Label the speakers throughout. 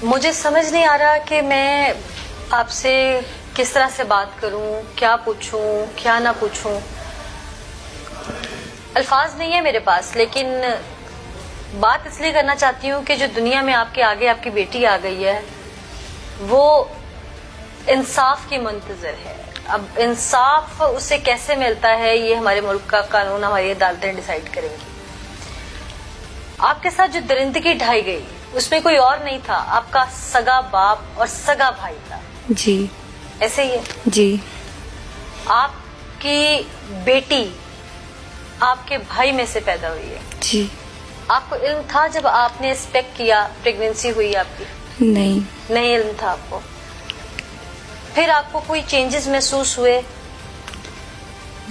Speaker 1: مجھے سمجھ نہیں آ رہا کہ میں آپ سے کس طرح سے بات کروں, کیا پوچھوں کیا نہ پوچھوں. الفاظ نہیں ہے میرے پاس, لیکن بات اس لیے کرنا چاہتی ہوں کہ جو دنیا میں آپ کے آگے آپ کی بیٹی آ گئی ہے وہ انصاف کی منتظر ہے. اب انصاف اسے کیسے ملتا ہے یہ ہمارے ملک کا قانون, ہماری عدالتیں ڈیسائیڈ کریں گی. آپ کے ساتھ جو درندگی ڈھائی گئی اس میں کوئی اور نہیں تھا, آپ کا سگا باپ اور سگا بھائی تھا.
Speaker 2: جی
Speaker 1: ایسے ہی ہے.
Speaker 2: جی.
Speaker 1: آپ کی بیٹی آپ کے بھائی میں سے پیدا ہوئی ہے.
Speaker 2: جی.
Speaker 1: آپ کو علم تھا جب آپ نے ایکسپیکٹ کیا پریگنینسی ہوئی آپ کی؟
Speaker 2: نہیں.
Speaker 1: نہیں علم تھا آپ کو. پھر آپ کو کوئی چینجز محسوس ہوئے؟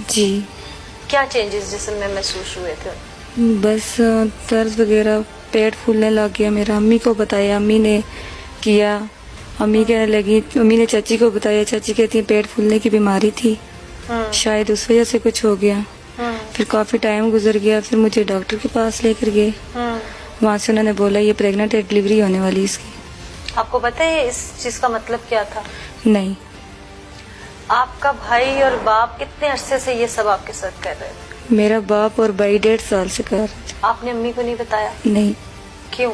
Speaker 2: جی.
Speaker 1: کیا چینجز جسم میں محسوس ہوئے تھے؟
Speaker 2: بس درد وغیرہ, پیٹ پھولنے لگ گیا میرا. امی کو بتایا, امی نے کیا, امی کہنے لگی, امی نے چاچی کو بتایا, چاچی کہتی ہیں پیٹ پھولنے کی بیماری تھی, شاید اس وجہ سے کچھ ہو گیا. پھر کافی ٹائم گزر گیا, پھر مجھے ڈاکٹر کے پاس لے کر گئے. وہاں سے انہوں نے بولا یہ پریگننٹ ہے, ڈلیوری ہونے والی اس کی.
Speaker 1: آپ کو پتہ ہے اس چیز کا مطلب کیا تھا؟
Speaker 2: نہیں.
Speaker 1: آپ کا بھائی اور باپ کتنے عرصے سے یہ سب آپ کے ساتھ کر رہے تھے؟
Speaker 2: میرا باپ اور بھائی 1.5 سال سے کر رہے تھے.
Speaker 1: آپ نے امی کو نہیں بتایا؟
Speaker 2: نہیں.
Speaker 1: کیوں؟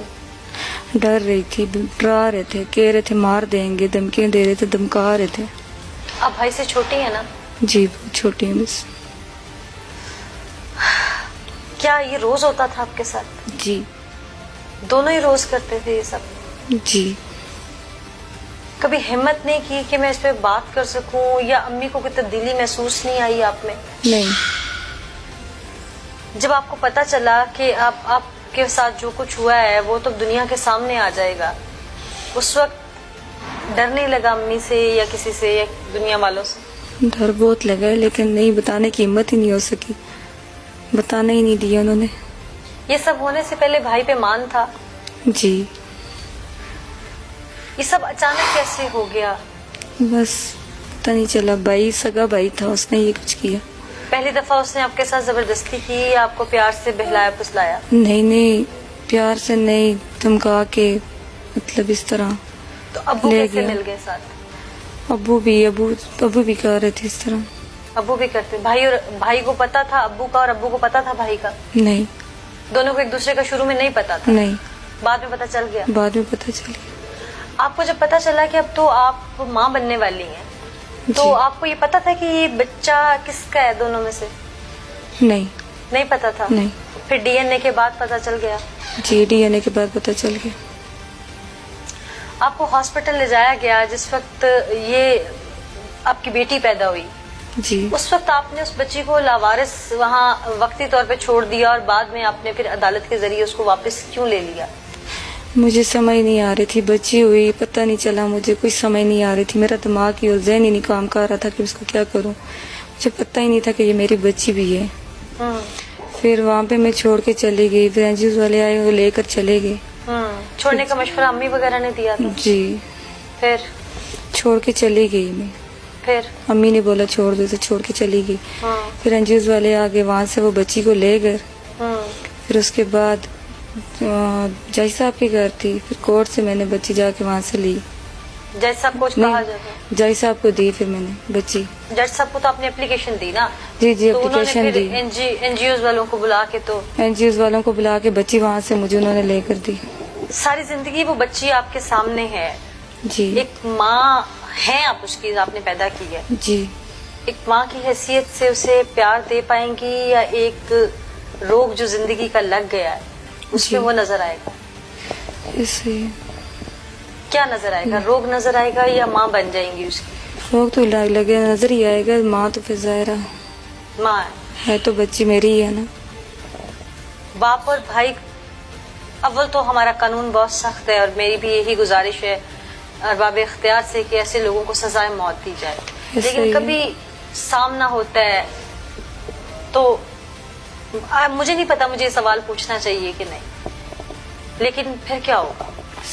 Speaker 2: ڈر رہی تھی, ڈرا رہے تھے, کہہ رہے تھے مار دیں گے, دھمکیاں دے رہے تھے, دھمکا رہے تھے.
Speaker 1: آپ بھائی سے چھوٹی ہیں نا؟
Speaker 2: جی بہت چھوٹی ہیں بس.
Speaker 1: کیا یہ روز ہوتا تھا آپ کے ساتھ؟
Speaker 2: جی.
Speaker 1: دونوں ہی روز کرتے تھے یہ سب؟
Speaker 2: جی.
Speaker 1: کبھی ہمت نہیں کی کہ میں اس پہ بات کر سکوں, یا امی کو کوئی تبدیلی محسوس نہیں آئی آپ میں؟
Speaker 2: نہیں.
Speaker 1: جب آپ کو پتا چلا کہ آپ کے ساتھ جو کچھ ہوا ہے وہ تو دنیا کے سامنے آ جائے گا, اس وقت ڈر نہیں لگا امی سے یا کسی سے یا دنیا والوں سے؟
Speaker 2: ڈر بہت لگا ہے, لیکن نہیں بتانے کی ہمت ہی نہیں ہو سکی, بتانا ہی نہیں دیا انہوں نے.
Speaker 1: یہ سب ہونے سے پہلے بھائی پہ مان تھا؟
Speaker 2: جی.
Speaker 1: یہ سب اچانک کیسے ہو گیا؟
Speaker 2: بس پتہ نہیں چلا, بھائی سگا بھائی تھا, اس نے یہ کچھ کیا.
Speaker 1: پہلی دفعہ اس نے آپ کے ساتھ زبردستی کی یا آپ کو پیار سے بہلایا پسلایا؟
Speaker 2: نہیں, پیار سے نہیں, دھمکا کے, مطلب اس طرح.
Speaker 1: تو ابو کیسے مل گئے ساتھ؟
Speaker 2: ابو بھی کر رہے تھے اس طرح.
Speaker 1: ابو بھی کرتے؟ بھائی کو پتا تھا ابو کا اور ابو کو پتا تھا بھائی کا؟
Speaker 2: نہیں.
Speaker 1: دونوں کو ایک دوسرے کا شروع میں نہیں پتا تھا؟
Speaker 2: نہیں.
Speaker 1: بعد میں پتا چل گیا؟
Speaker 2: بعد میں پتا چل گیا.
Speaker 1: آپ کو جب پتا چلا کہ اب تو آپ ماں بننے والی ہیں, تو
Speaker 2: جی.
Speaker 1: آپ کو یہ پتا تھا کہ یہ بچہ کس کا ہے دونوں میں سے؟
Speaker 2: نہیں.
Speaker 1: نہیں پتا تھا؟
Speaker 2: نہیں.
Speaker 1: پھر ڈی این اے کے بعد پتا چل گیا؟
Speaker 2: جی, ڈی این اے کے بعد پتا چل گیا.
Speaker 1: آپ کو ہاسپٹل لے جایا گیا جس وقت یہ آپ کی بیٹی پیدا ہوئی,
Speaker 2: جی.
Speaker 1: اس وقت آپ نے اس بچی کو لاوارث وہاں وقتی طور پہ چھوڑ دیا, اور بعد میں آپ نے پھر عدالت کے ذریعے اس کو واپس کیوں لے لیا؟
Speaker 2: مجھے سمجھ نہیں آ رہی تھی, بچی ہوئی پتہ نہیں چلا, مجھے کوئی سمجھ نہیں آ رہی تھی, میرا دماغ ہی اور ذہن ہی نہیں کام کر رہا تھا کہ اس کو کیا کروں. مجھے پتہ ہی نہیں تھا کہ یہ میری بچی بھی ہے. پھر وہاں پہ میں چھوڑ کے چلی گئی, پھر این جی اوز والے آئے, وہ لے کر چلے گئے.
Speaker 1: چھوڑنے کا مشورہ امی وغیرہ نے دیا تھا؟
Speaker 2: جی.
Speaker 1: پھر
Speaker 2: چھوڑ کے چلی گئی میں.
Speaker 1: پھر
Speaker 2: امی نے بولا چھوڑ دو, تو چھوڑ کے چلی گئی. پھر این جی اوز والے آگے, وہاں سے وہ بچی کو لے گئے. پھر اس کے بعد جج صاحب کے گھر تھی, پھر کورٹ سے میں نے بچی جا کے وہاں سے لی.
Speaker 1: جج صاحب کو کہا جاتا ہے؟
Speaker 2: جج صاحب کو دی پھر میں نے بچی.
Speaker 1: جج صاحب کو تو آپ نے اپلیکیشن دی نا؟
Speaker 2: جی جی,
Speaker 1: تو
Speaker 2: اپلیکیشن دی.
Speaker 1: این جی اوز والوں کو بلا کے, تو
Speaker 2: این جی اوز والوں کو بلا کے بچی وہاں سے مجھے انہوں نے لے کر دی.
Speaker 1: ساری زندگی وہ بچی آپ کے سامنے ہے.
Speaker 2: جی.
Speaker 1: ایک ماں ہے آپ اس کی, آپ نے پیدا کی ہے.
Speaker 2: جی.
Speaker 1: ایک ماں کی حیثیت سے اسے پیار دے پائیں گی, یا ایک روگ جو زندگی کا لگ گیا ہے اس میں وہ نظر آئے گا؟
Speaker 2: اسے
Speaker 1: کیا نظر آئے گا؟ روگ نظر آئے گا یا ماں بن جائیں گی اس کی؟
Speaker 2: روگ تو لگے نظر ہی آئے گا, ماں تو پھر ظاہرہ
Speaker 1: ماں
Speaker 2: ہے, تو بچی میری ہی ہے نا.
Speaker 1: باپ اور بھائی, اول تو ہمارا قانون بہت سخت ہے, اور میری بھی یہی گزارش ہے ارباب اختیار سے کہ ایسے لوگوں کو سزائے موت دی جائے. لیکن کبھی سامنا ہوتا ہے تو مجھے نہیں پتا مجھے یہ سوال پوچھنا چاہیے کہ نہیں, لیکن پھر کیا ہوگا؟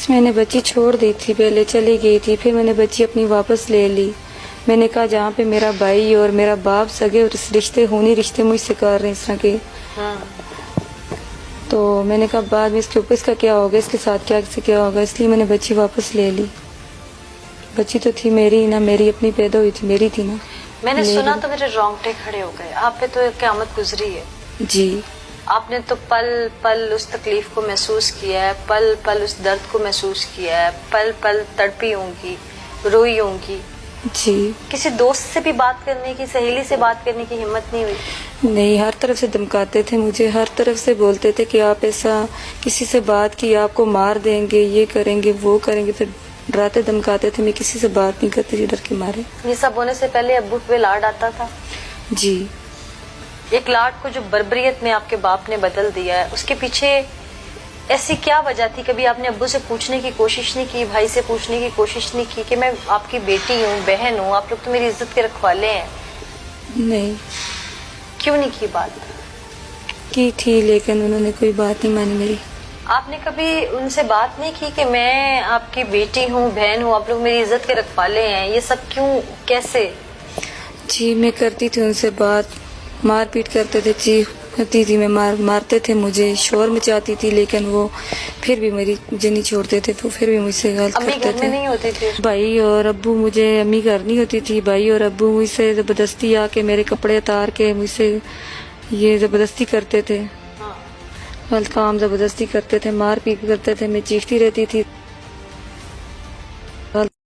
Speaker 2: میں نے بچی چھوڑ دی تھی, پہلے چلی گئی تھی, پھر میں نے بچی اپنی واپس لے لی. میں نے کہا جہاں پہ میرا بھائی اور میرا باپ سگے رشتے خونی رشتے مجھ سے کر رہے ہیں اس طرح کے, تو میں نے کہا بعد میں اس کے اوپر اس کا کیا ہوگا, اس کے ساتھ کیا ہوگا, اس لیے میں نے بچی واپس لے لی. بچی تو تھی میری نا, میری اپنی پیدا ہوئی تھی, میری تھی نا.
Speaker 1: میں نے
Speaker 2: لے
Speaker 1: سنا
Speaker 2: لی.
Speaker 1: تو میرے رونگٹے کھڑے ہو گئے. آپ پہ تو قیامت گزری ہے.
Speaker 2: جی.
Speaker 1: آپ نے تو پل پل اس تکلیف کو محسوس کیا ہے, پل پل اس درد کو محسوس کیا ہے, پل پل تڑپی ہوں گی, روئی ہوں گی.
Speaker 2: جی.
Speaker 1: کسی دوست سے بھی بات کرنے کی, سہیلی سے بات کرنے کی ہمت نہیں ہوئی؟
Speaker 2: نہیں, ہر طرف سے دھمکاتے تھے مجھے, ہر طرف سے بولتے تھے کہ آپ ایسا کسی سے بات کی آپ کو مار دیں گے, یہ کریں گے وہ کریں گے. پھر ڈراتے دھمکاتے تھے, میں کسی سے بات نہیں کرتی تھی ڈر کے مارے.
Speaker 1: یہ سب ہونے سے پہلے ابو پہ لاڈ آتا تھا؟
Speaker 2: جی.
Speaker 1: ایک لاڈ کو جو بربریت میں آپ کے باپ نے بدل دیا ہے, اس کے پیچھے ایسی کیا وجہ تھی؟ کبھی آپ نے ابو سے پوچھنے کی کوشش نہیں کی, بھائی سے پوچھنے کی کوشش نہیں کی کہ میں آپ کی بیٹی ہوں, بہن ہوں, آپ لوگ تو میری عزت کے رکھوالے ہیں؟
Speaker 2: نہیں
Speaker 1: کیوں نہیں کی بات؟
Speaker 2: کی تھی لیکن انہوں نے کوئی بات نہیں مانی میری.
Speaker 1: آپ نے کبھی ان سے بات نہیں کی کہ میں آپ کی بیٹی ہوں, بہن ہوں, آپ لوگ میری عزت کے رکھوالے ہیں, یہ سب کیوں, کیسے؟
Speaker 2: جی میں کرتی تھی ان سے بات, مار پیٹ کرتے تھے, چیخ کرتی تھی میں, مارتے تھے مجھے, شور مچاتی تھی, لیکن وہ پھر بھی مجھے نہیں چھوڑتے تھے, تو پھر بھی مجھ سے غلط
Speaker 1: امی
Speaker 2: کرتے
Speaker 1: گھر میں
Speaker 2: تھے.
Speaker 1: نہیں ہوتی تھی؟
Speaker 2: بھائی اور ابو, مجھے امی گھر نہیں ہوتی تھی, بھائی اور ابو مجھ سے زبردستی آ کے میرے کپڑے اتار کے مجھ سے یہ زبردستی کرتے تھے,
Speaker 1: ہاں.
Speaker 2: غلط کام زبردستی کرتے تھے, مار پیٹ کرتے تھے, میں چیختی رہتی تھی.